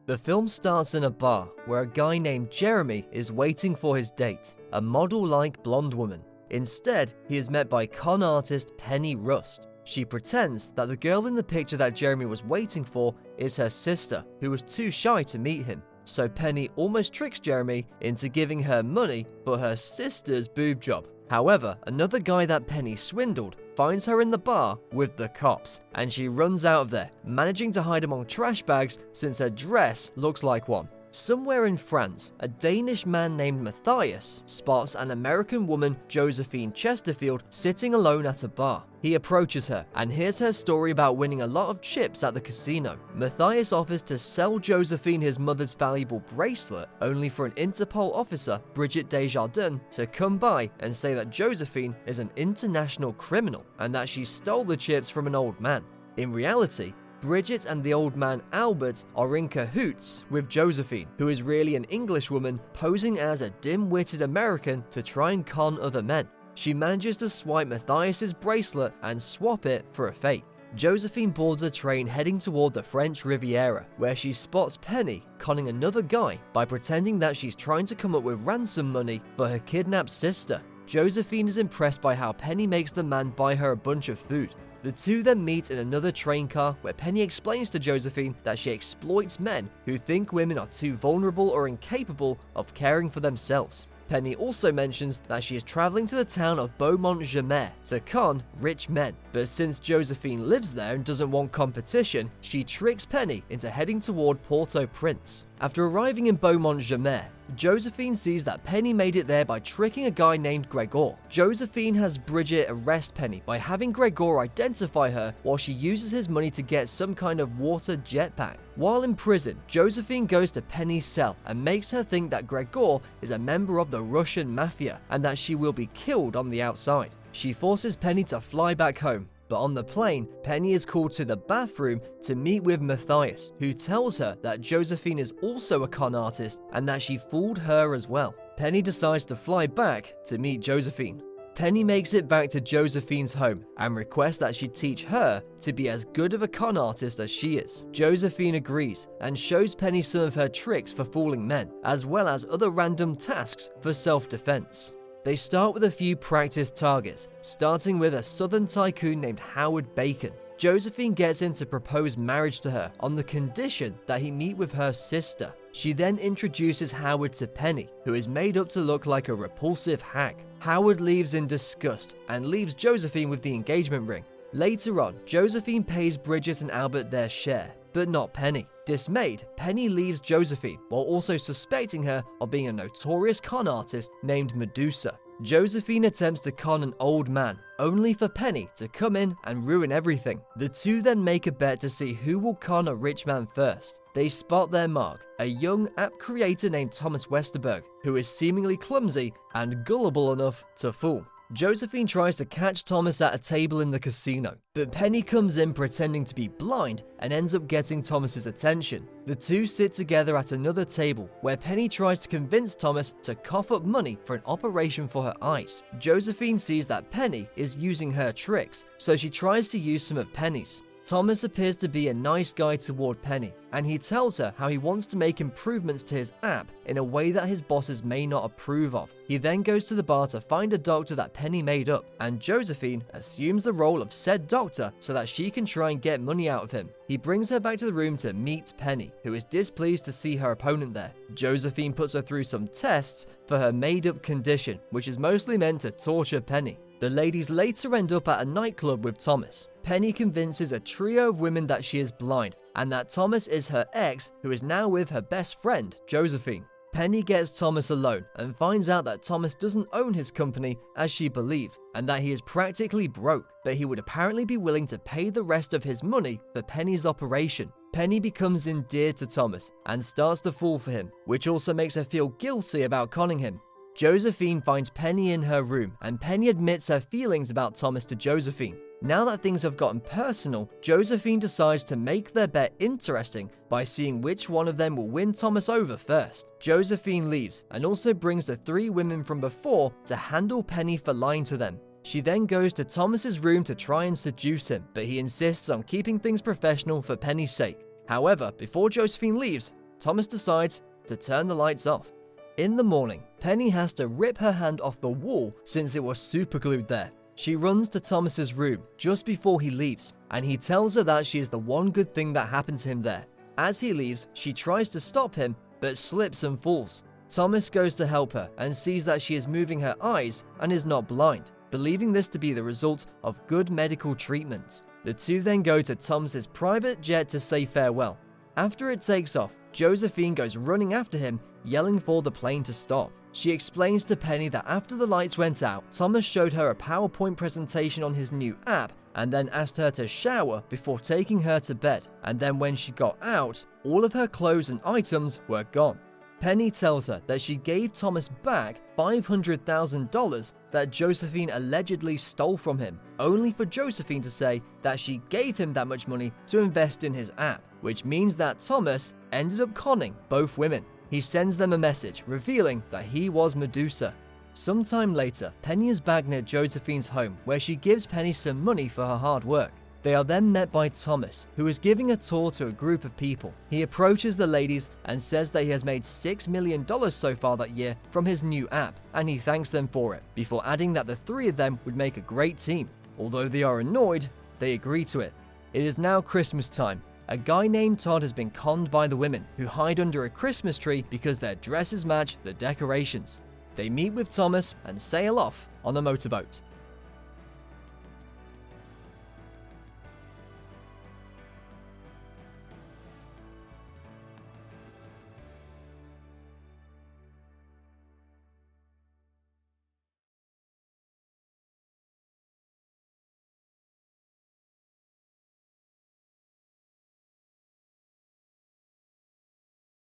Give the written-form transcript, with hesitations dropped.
The film starts in a bar where a guy named Jeremy is waiting for his date, a model-like blonde woman. Instead, he is met by con artist Penny Rust. She pretends that the girl in the picture that Jeremy was waiting for is her sister, who was too shy to meet him. So Penny almost tricks Jeremy into giving her money for her sister's boob job. However, another guy that Penny swindled finds her in the bar with the cops, and she runs out of there, managing to hide among trash bags since her dress looks like one. Somewhere in France, a Danish man named Mathias spots an American woman, Josephine Chesterfield, sitting alone at a bar. He approaches her and hears her story about winning a lot of chips at the casino. Mathias offers to sell Josephine his mother's valuable bracelet, only for an Interpol officer, Brigitte Desjardins, to come by and say that Josephine is an international criminal and that she stole the chips from an old man. In reality, Bridget and the old man Albert are in cahoots with Josephine, who is really an English woman posing as a dim-witted American to try and con other men. She manages to swipe Mathias's bracelet and swap it for a fake. Josephine boards a train heading toward the French Riviera, where she spots Penny conning another guy by pretending that she's trying to come up with ransom money for her kidnapped sister. Josephine is impressed by how Penny makes the man buy her a bunch of food. The two then meet in another train car where Penny explains to Josephine that she exploits men who think women are too vulnerable or incapable of caring for themselves. Penny also mentions that she is traveling to the town of Beaumont-Jamais to con rich men, but since Josephine lives there and doesn't want competition, she tricks Penny into heading toward Port-au-Prince. After arriving in Beaumont-Jamais, Josephine sees that Penny made it there by tricking a guy named Gregor. Josephine has Bridget arrest Penny by having Gregor identify her while she uses his money to get some kind of water jetpack. While in prison, Josephine goes to Penny's cell and makes her think that Gregor is a member of the Russian mafia and that she will be killed on the outside. She forces Penny to fly back home. But on the plane, Penny is called to the bathroom to meet with Mathias, who tells her that Josephine is also a con artist and that she fooled her as well. Penny decides to fly back to meet Josephine. Penny makes it back to Josephine's home and requests that she teach her to be as good of a con artist as she is. Josephine agrees and shows Penny some of her tricks for fooling men, as well as other random tasks for self-defense. They start with a few practice targets, starting with a southern tycoon named Howard Bacon. Josephine gets him to propose marriage to her on the condition that he meet with her sister. She then introduces Howard to Penny, who is made up to look like a repulsive hack. Howard leaves in disgust and leaves Josephine with the engagement ring. Later on, Josephine pays Bridget and Albert their share, but not Penny. Dismayed, Penny leaves Josephine while also suspecting her of being a notorious con artist named Medusa. Josephine attempts to con an old man, only for Penny to come in and ruin everything. The two then make a bet to see who will con a rich man first. They spot their mark, a young app creator named Thomas Westerberg, who is seemingly clumsy and gullible enough to fool. Josephine tries to catch Thomas at a table in the casino, but Penny comes in pretending to be blind and ends up getting Thomas's attention. The two sit together at another table where Penny tries to convince Thomas to cough up money for an operation for her eyes. Josephine sees that Penny is using her tricks, so she tries to use some of Penny's. Thomas appears to be a nice guy toward Penny, and he tells her how he wants to make improvements to his app in a way that his bosses may not approve of. He then goes to the bar to find a doctor that Penny made up, and Josephine assumes the role of said doctor so that she can try and get money out of him. He brings her back to the room to meet Penny, who is displeased to see her opponent there. Josephine puts her through some tests for her made-up condition, which is mostly meant to torture Penny. The ladies later end up at a nightclub with Thomas. Penny convinces a trio of women that she is blind and that Thomas is her ex, who is now with her best friend, Josephine. Penny gets Thomas alone and finds out that Thomas doesn't own his company as she believed, and that he is practically broke, but he would apparently be willing to pay the rest of his money for Penny's operation. Penny becomes endeared to Thomas and starts to fall for him, which also makes her feel guilty about conning him. Josephine finds Penny in her room, and Penny admits her feelings about Thomas to Josephine. Now that things have gotten personal, Josephine decides to make their bet interesting by seeing which one of them will win Thomas over first. Josephine leaves and also brings the three women from before to handle Penny for lying to them. She then goes to Thomas's room to try and seduce him, but he insists on keeping things professional for Penny's sake. However, before Josephine leaves, Thomas decides to turn the lights off. In the morning, Penny has to rip her hand off the wall since it was superglued there. She runs to Thomas's room just before he leaves, and he tells her that she is the one good thing that happened to him there. As he leaves, she tries to stop him, but slips and falls. Thomas goes to help her and sees that she is moving her eyes and is not blind, believing this to be the result of good medical treatment. The two then go to Thomas's private jet to say farewell. After it takes off, Josephine goes running after him, yelling for the plane to stop. She explains to Penny that after the lights went out, Thomas showed her a PowerPoint presentation on his new app and then asked her to shower before taking her to bed. And then when she got out, all of her clothes and items were gone. Penny tells her that she gave Thomas back $500,000 that Josephine allegedly stole from him, only for Josephine to say that she gave him that much money to invest in his app, which means that Thomas ended up conning both women. He sends them a message revealing that he was Medusa. Sometime later, Penny is back near Josephine's home where she gives Penny some money for her hard work. They are then met by Thomas, who is giving a tour to a group of people. He approaches the ladies and says that he has made $6 million so far that year from his new app, and he thanks them for it, before adding that the three of them would make a great team. Although they are annoyed, they agree to it. It is now Christmas time. A guy named Todd has been conned by the women, who hide under a Christmas tree because their dresses match the decorations. They meet with Thomas and sail off on a motorboat.